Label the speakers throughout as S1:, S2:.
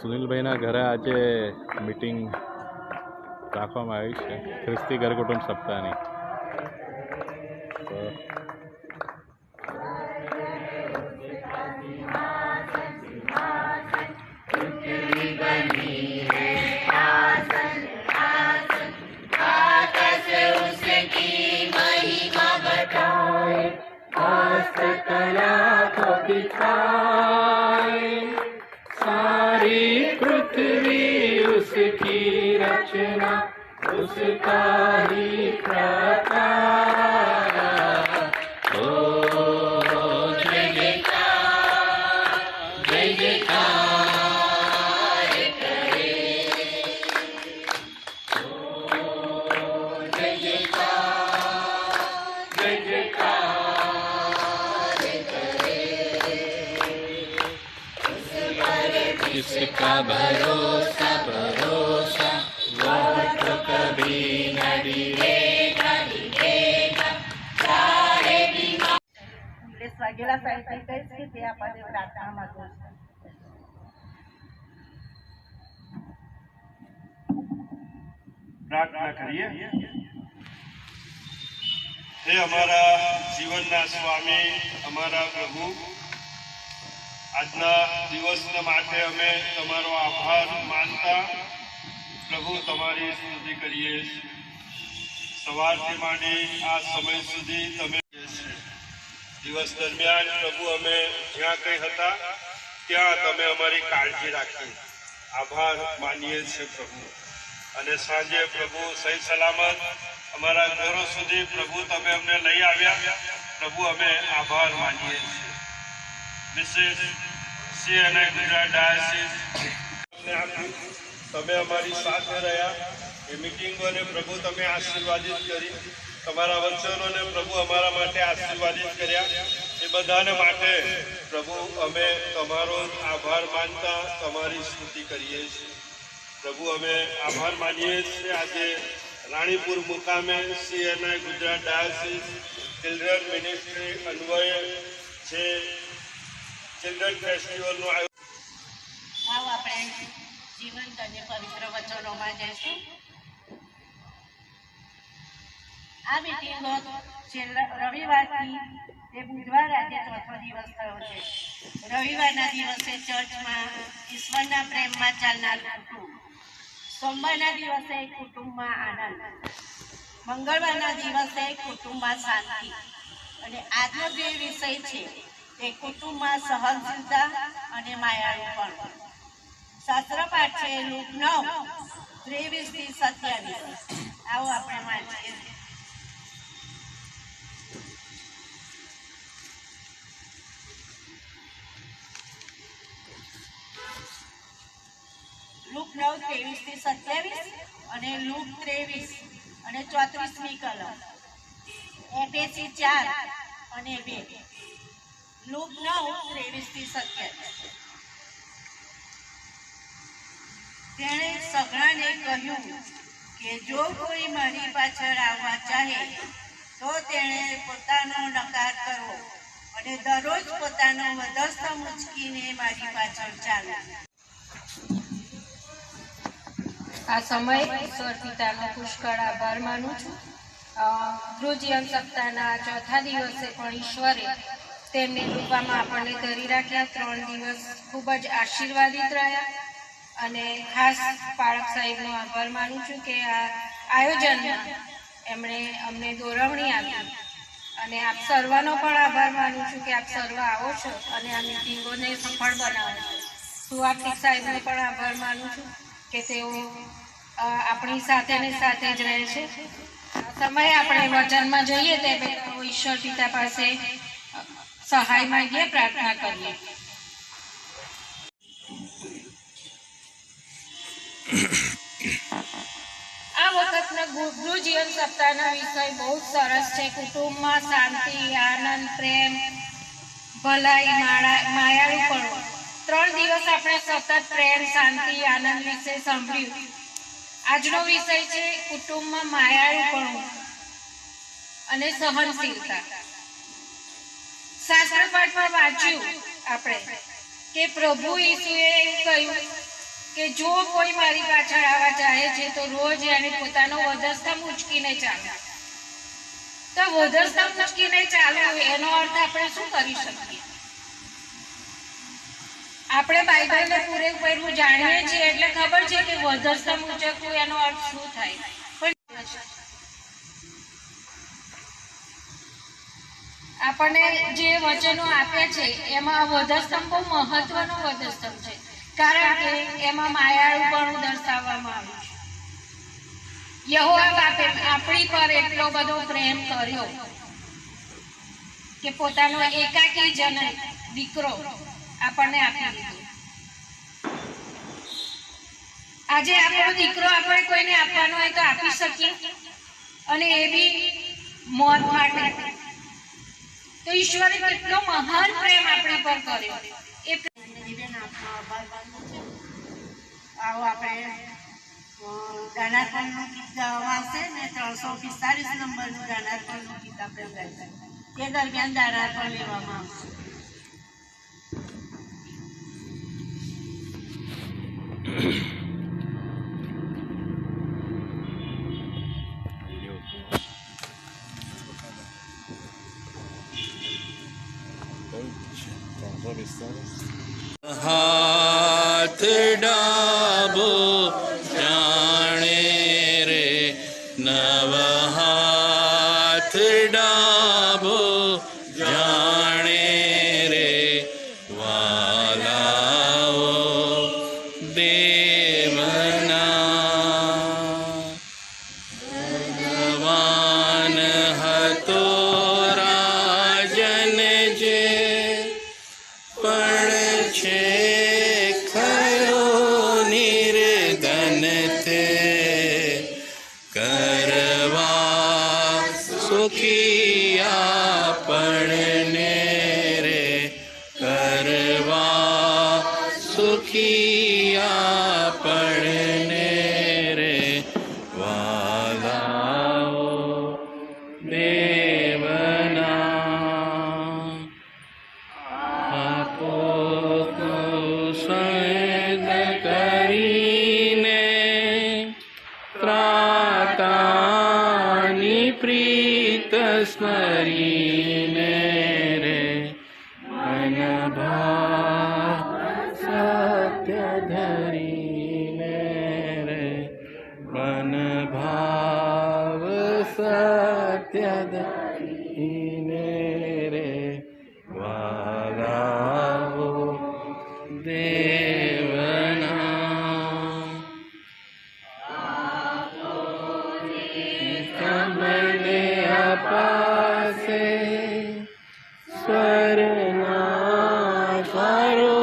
S1: સુનિલભાઈના ઘરે આજે મીટિંગ રાખવામાં આવી છે ખ્રિસ્તી ઘર કુટુંબ સપ્તાહની. તો सारी पृथ्वी उसकी रचना, उसका ही प्रताप. ओ जय जयकार, जय जयकार करे. ओ जय जयकार, जय जयकार करे. जिसका भरोसा भरोसा वह तो कभी न डरेगा डरेगा. सारे बीमार
S2: વાઘેલા સાહેબ કહીશ કે તે આપણને પ્રાર્થનામાં જોશે.
S3: प्रार्थना करिए. हे हमारा जीवनना स्वामी, हमारा प्रभु, આજના દિવસને માટે અમે તમારો આભાર માનતા પ્રભુ તમારી સ્તુતિ કરીએ છીએ. સવારથી માંડી આ સમય સુધી તમે દિવસ દરમિયાન પ્રભુ અમે જ્યાં કંઈ હતા ત્યાં તમે અમારી કાળજી રાખી. આભાર માનીએ છીએ પ્રભુ. અને સાંજે પ્રભુ સહી સલામત અમારા ઘરો સુધી પ્રભુ તમે અમને લઈ આવ્યા. પ્રભુ અમે આભાર માનીએ છીએ. વિશેષ CNI ગુજરાત ડાયસિસ તમે અમારી સાથે રહ્યા. એ મિટિંગોને પ્રભુ તમે આશીર્વાદિત કરી. તમારા વચનોને પ્રભુ અમારા માટે આશીર્વાદિત કર્યા. એ બધાને માટે પ્રભુ અમે તમારો આભાર માનતા તમારી સ્તુતિ કરીએ છીએ. પ્રભુ અમે આભાર માનીએ છીએ. આજે રાણીપુર મુકામે CNI ગુજરાત ડાયસિસ ચિલ્ડ્રન મિનિસ્ટ્રી અન્વયે છે ચિલ્ડ્રન ફેસ્ટિવલનું
S2: આવો આપણે જીવંત અને પવિત્ર વચનોમાં જઈશું. આ મીટિંગો રવિવારથી તે બુધવાર આજે ચોથો દિવસ થયો છે. રવિવારના દિવસે ચર્ચમાં ઈશ્વરના પ્રેમમાં ચાલનાર કુટુંબ, સોમવારના દિવસે કુટુંબમાં આનંદ, મંગળવારના દિવસે કુટુંબમાં શાંતિ, અને આજનો જે વિષય છે તે કુટુંબમાં સહનશીલતા અને માયાળુપણ. શાસ્ત્ર પાઠ છે લુક 9:23-27. આવો આપણે વાંચીએ. લુક 9:23-27 અને લુક 23 અને 34મી કલમ. એફએસી 4 અને 2. લુક 9:23-27. તેણે સઘળાને કહ્યું કે જો કોઈ મારી પાછળ આવવા ચાહે તો તેણે પોતાનો નકાર કરવો અને દરરોજ પોતાનો વધસ્ત મૂંચકીને મારી પાછળ ચાલે.
S4: આ સમય ઈશ્વર પિતાનો પુષ્કળ આભાર માનું છું. ધ્રુજીવન સપ્તાહના ચોથા દિવસે પણ ઈશ્વરે તેમની કૃપામાં આપણને ધરી રાખ્યા. 3 દિવસ ખૂબ જ આશીર્વાદિત રહ્યા. અને ખાસ પાળક સાહેબનો આભાર માનું છું કે આ આયોજનમાં એમણે અમને દોરવણી આપી. અને આપ સર્વનો પણ આભાર માનું છું કે આપ સર્વ આવો છો અને આ મિટિંગોને સફળ બનાવો છો. સુહાર્થિક સાહેબનો પણ આભાર માનું છું કે તેઓ આપણી સાથે ને સાથે જ રહે છે. સમયે આપણે વચનમાં જઈએ તે ઈશ્વર પિતા પાસે સહાય માંગીએ, પ્રાર્થના કરીએ. આ વખતના ગુરુ જીવન સપ્તાહનો વિષય બહુ સરસ છે. કુટુંબમાં શાંતિ, આનંદ, પ્રેમ, ભલાઈ, માયાળુપણું. 3 દિવસ આપણે સતત પ્રેમ, શાંતિ, આનંદ વિશે સાંભળ્યું. આજનો વિષય છે કુટુંબમાં માયાળુપણું અને સહનશીલતા. શાસ્ત્ર પાઠમાં વાંચ્યું આપણે કે પ્રભુ ઈસુએ કહ્યું કે જો કોઈ મારી પાછળ આવવા ચાહે છે તો રોજ એને પોતાનો વધસ્તંભ ઉંચકીને ચાલે. તો વધસ્તંભ ઉંચકીને ચાલવું એનો અર્થ આપણે શું કરી શકીએ? આપણે બાઇબલને પૂરેપૂરું જાણીએ છીએ એટલે ખબર છે કે વધસ્તંભ ઉંચકવું એનો અર્થ શું થાય. પણ આપણને જે વચનો આપ્યા છે એમાં વધસ્તંભ બહુ મહત્વનો વધસ્તંભ છે, કારણ કે એમાં માયાળુપણું દર્શાવવામાં આવ્યું છે. યહોવા બાપે આપણી પર એટલો બધો પ્રેમ કર્યો કે પોતાનો એકાકી જનક દીકરો આપણને આપી દીધો. આજે આપણો દીકરો આપણે કોઈને આપવાનો હોય તો આપી શકીએ, અને એ બી મોત માટે. તો ઈશ્વરે કેટલો મહાન પ્રેમ આપણી પર કર્યો. એ
S2: આવો આપણે દાનારપણનું ગીત ગાવામાં આવશે ને 345 નંબરનું દાનારપણનું ગીત આપણે ગાઈશું. તે દરમિયાન દાનારપણ લેવામાં આવશે.
S1: હાથ ડાબો જાણે રે નવ હાથ ડાબો જાણે રે વાલાઓ દેવના ભગવાન હતો રાજન જે પણ છે ખરો નિર્ધન તે કરવા સુખી આપણને રે કરવા સુખી આપણને રે વાલાઓ દેવના આપો સંગ કરીને ત્રાતાની પ્રીત સ્મરીને રે મન ભાવ સત્ય ધરીને રે મન ભાવ સત્ય ધરીને રે વાલાઓ દેવના તમને અપાશે સ્વરના સારો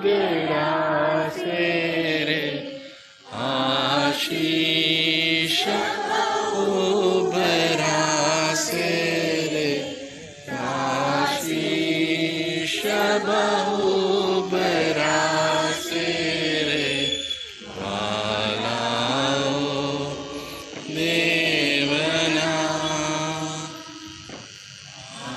S1: ગેડાશે રે આશીષ ઉભરાશે રે આશીષ બહુ બરાશે રે વાલાઓ દેવના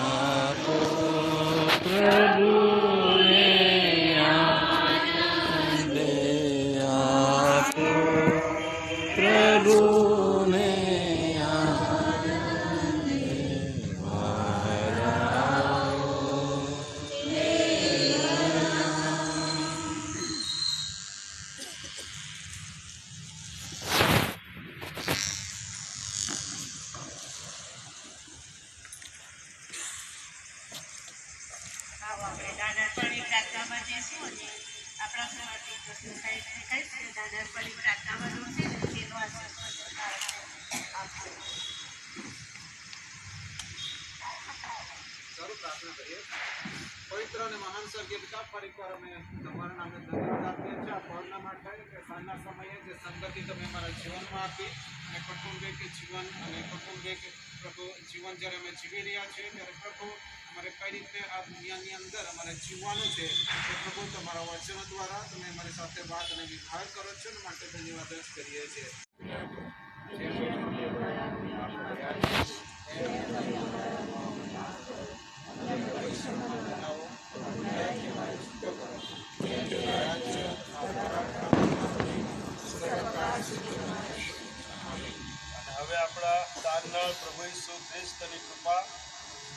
S1: આપો પ્રભુને આનંદ આપો પ્રભુને આનંદ વાલાઓ
S2: આવો આપણે દાનારપણની પ્રાર્થનામાં જઈશું અને આપણા સમાજની કૃષ્ણ સાહેબને કહીશ કે દાનારપણની પ્રાર્થનામાં જોશે ને તેનો આશીર્વાદ આપશે.
S5: સારું પ્રાર્થના કરીએ. પવિત્ર અને મહાન સ્વર્ગીય પિતા, ફરીવાર અમે તમારા નામે ધન્યવાદ આપીએ છીએ આ પળના માટે કે સાંજના સમયે જે સંગતિ તમે અમારા જીવનમાં આપી અને કૌટુંબિક જીવન અને કૌટુંબિક પ્રભુ જીવન જ્યારે અમે જીવી રહ્યા છીએ ત્યારે પ્રભુ અમારે કઈ રીતે આ દુનિયાની અંદર અમારે જીવવાનું છે એ પ્રભુ તમારા વચનો દ્વારા તમે અમારી સાથે વાત અને વિભાગ કરો છો અને માટે ધન્યવાદ જ કરીએ છીએ.
S1: જય
S3: શિસ્તની કૃપા,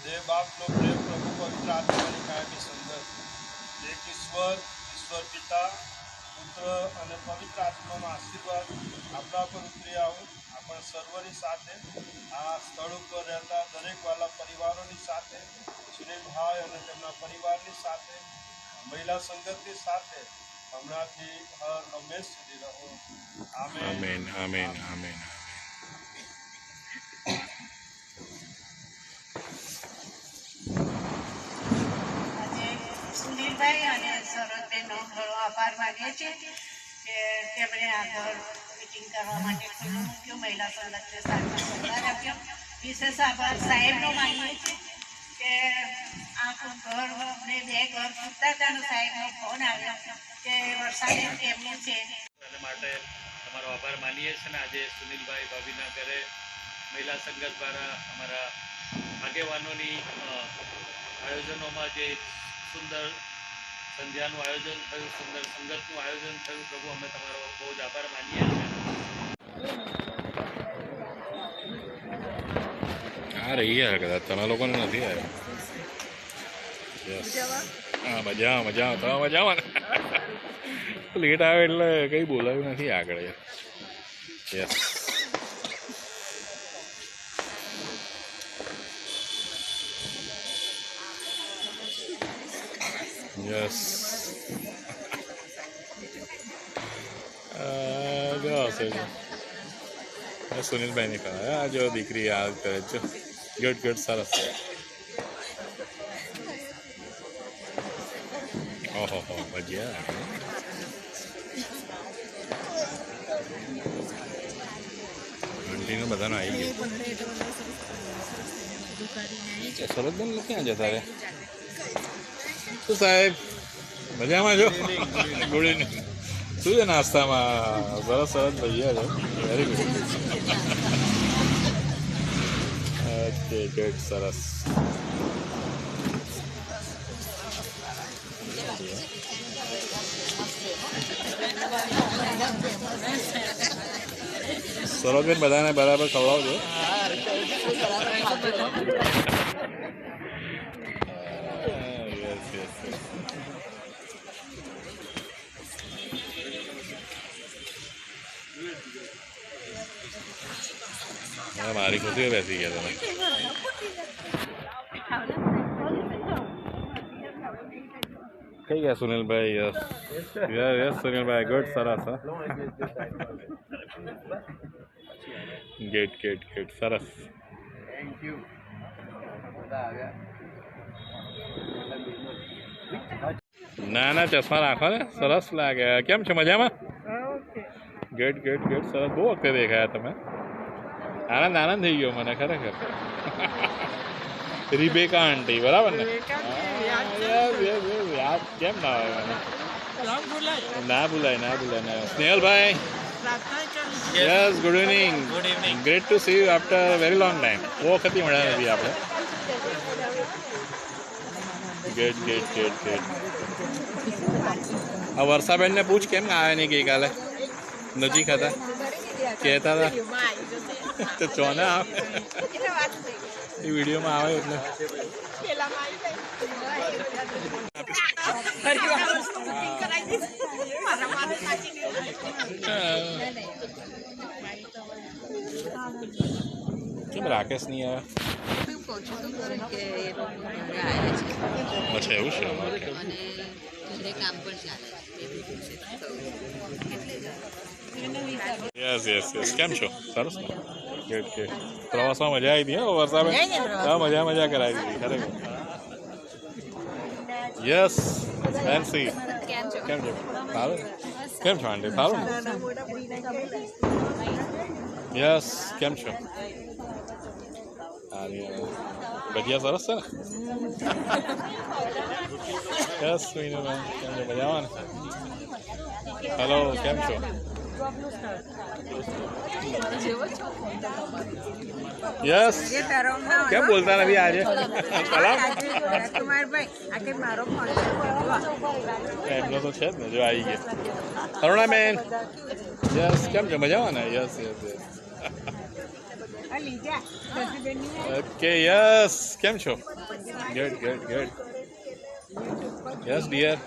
S3: દેવ બાપનો પ્રેમ, પ્રભુ પવિત્ર આત્માની કાયમી સંગત, એક ઈશ્વર પિતા, પુત્ર અને પવિત્ર આત્માનો આશીર્વાદ આપણા પર ઉતરી આવો, આપણા સર્વની સાથે, આ સ્થળ ઉપર રહેતા દરેક વાલા પરિવારોની સાથે, સુનિલભાઈ અને તેમના પરિવારની સાથે, મહિલા સંગતની સાથે હમણાંથી હર હંમેશ સુધી રહો. આમેન.
S1: Amen amen amen.
S2: આજે સુનિલભાઈ અને સરોજબેનનો ઘણો આભાર માનીએ છીએ કે તેમણે આ ઘર મીટિંગ કરવા માટે ખુલ્લું મૂક્યું, મહિલા સંગઠનને સાથ સહકાર આપ્યો. વિશેષ આભાર સાહેબનો માનીએ છીએ કે આખું ઘર અમને 2 ઘર છૂટતા હતા અને સાહેબનો ફોન આવ્યો કે વરસાદ કેમનું છે.
S6: એના માટે તમારો આભાર માનીએ છીએ. અને આજે સુનિલભાઈ ભાભીના ઘરે મહિલા સંગત દ્વારા અમારા આગેવાનોની આયોજનોમાં જે સુંદર સંધ્યાનું આયોજન થયું, સુંદર સંગતનું આયોજન થયું, પ્રભુ અમે તમારો બહુ જ આભાર માનીએ છીએ.
S1: આ રહી યાર કદાચ તમે લોકોને નથી આવ્યો. યસ હા મજામાં તમે મજામાં ને લેટ આવે એટલે કંઈ બોલાવ્યું નથી આગળ. યસ યસ સુનિલભાઈની કહે આ જો દીકરી યાદ કરે જો ગુડ સરસ. ઓહો ભજીયા આંટીનું બધાનું આવી ગયું. સરસબેન ક્યાં જતા રે? શું સાહેબ મજામાં છો? Good evening. શું છે નાસ્તામાં? સરસ ભજીયા છે. Very good. ઓકે ગુડ સરસ. સરોજબેન બધાને બરાબર ખવડાવજો. મારી ખુશીઓ બેસી ગયા તમે. કઈ ગયા સુનિલભાઈ? યસ યસ સુનિલભાઈ ગુડ સરસ. ગેટ સરસ. ના ચશ્મા રાખો ને સરસ લાગે. કેમ છે મજામાં? ગુડ સરસ. બહુ વખતે દેખાયા તમે. આનંદ થઈ ગયો મને ખરેખર. રિબેકા આંટી બરાબર ને? યાદ કેમ ના આવે મને? ના ભૂલાય. Snehalbhai yes good evening. Great to see you after very long time. બહુ વખતથી મળ્યા નથી આપણે. ગુડ. આ વર્ષાબેનને પૂછ કેમ આવે નહીં ગઈકાલે? નજીક હતા કહેતા હતા તો ચોને આવે એ વિડીયોમાં આવે એટલે. કેમ રાકેશ નહીં આવે? અચ્છા એવું છે. યસ કેમ છો? સરસ. ગુડ પ્રવાસમાં મજા આવી હતી. વર્ષાબેન મજા કરાવી દીધી ખરેખર. યસ ફેન્સી કેમ છો? સારું. કેમ છો આંટી? સારું. યસ કેમ છો? ભજીયા સરસ છે ને? યસ મીનુબેન કેમ છો? મજામાં ને? હેલો કેમ છો? યસ કેમ બોલતા નથી આજે? એમનો તો છે જ ને જો આવી ગયા. અરુણાબેન યસ કેમ છો? મજામાં ને? યસ ઓકે યસ કેમ છો good good good yes dear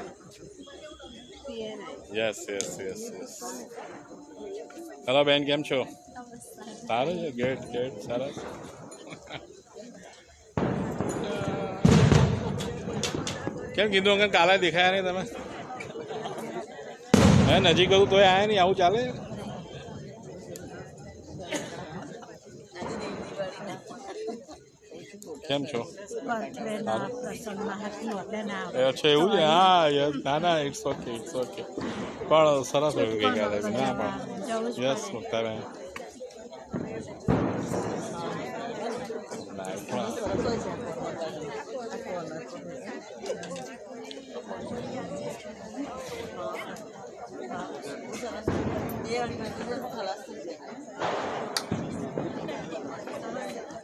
S1: yes yes yes yes hello બેન કેમ છો સારું છે ગુડ ગુડ સરસ કેમ કીધું અંકલ કાલે દેખાયા નહીં તમે હે નજીક હતું તોય આયા નહીં આવું ચાલે કેમ છો અચ્છા એવું છે હા યસ ના ના ઇટ્સ ઓકે પણ સરસ રહ્યું ગઈકાલે ના પણ yes Muktaben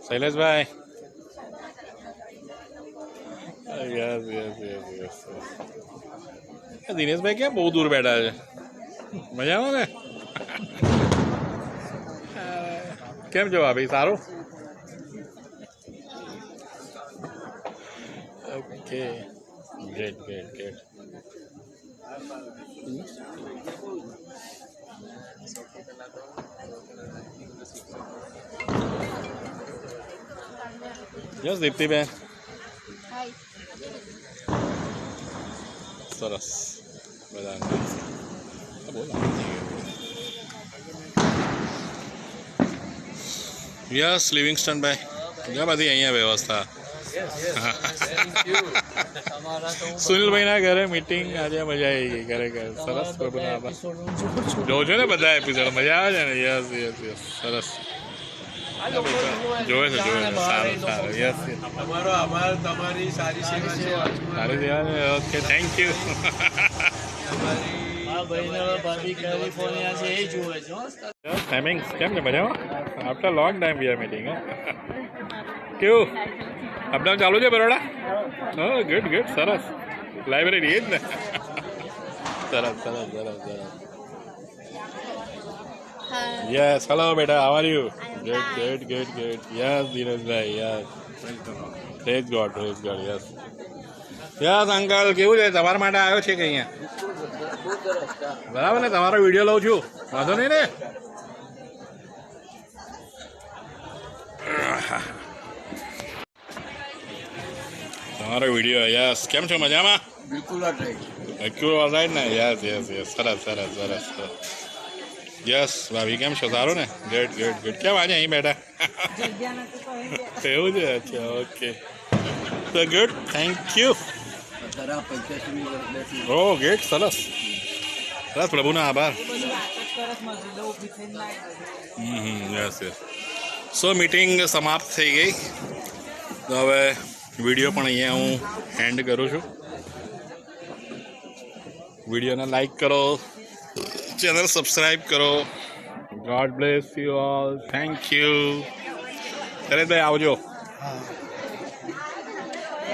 S1: Shaileshbhai yes yes yes yes Dineshbhai ક્યાં બહુ દૂર બેઠા છે મજામાં ને કેમ છો ભાભી સારું okay great great great yes Diptiben સરસ બધા યસ લિવિંગસ્ટન ભાઈ ક્યાં બધી અહીંયા વ્યવસ્થા સુનિલભાઈ ના ઘરે મીટિંગ આજે મજા આવી ગઈ ખરેખર સરસ જોજો ને બધા એપિસોડ મજા આવે છે ને યસ યસ યસ સરસ જોવે છે સારું સારું યસ
S5: તમારો આભાર તમારી સારી સેવા છે
S1: સારી સેવા છે ઓકે થેન્ક યુ ટાઈમિંગ કેમ છે મજામાં after long time we are meeting કેવું અપડાઉન ચાલુ છે બરોડા હા ગુડ ગુડ સરસ લાઇબ્રેરી એ જ ને સરસ સરસ સરસ સરસ યસ હેલો બેટા how are you good good good good yes Dhirajbhai yes praise God yes yes uncle કેવું છે તમારા માટે આવ્યો છે કે અહીંયા બરાબર ને તમારો વિડીયો લઉં છું વાંધો નહીં ને તમારો વિડીયો યસ કેમ છો મજામાં
S5: બિલકુલ
S1: રાઈટ ને યસ યસ યસ સરસ સરસ સરસ યસ ભાભી કેમ છો સારું ને ગુડ ગુડ ગુડ કેમ આજે અહીં બેઠા એવું છે અચ્છા ઓકે તો good thank you oh good સરસ સરસ પ્રભુના આભાર યસ યસ સો મીટિંગ સમાપ્ત થઈ ગઈ તો હવે વિડીયો પણ અહીંયા હું એન્ડ કરું છું વિડીયોને લાઈક કરો ચેનલ સબસ્ક્રાઈબ કરો God bless you all thank you Sharadbhai આવજો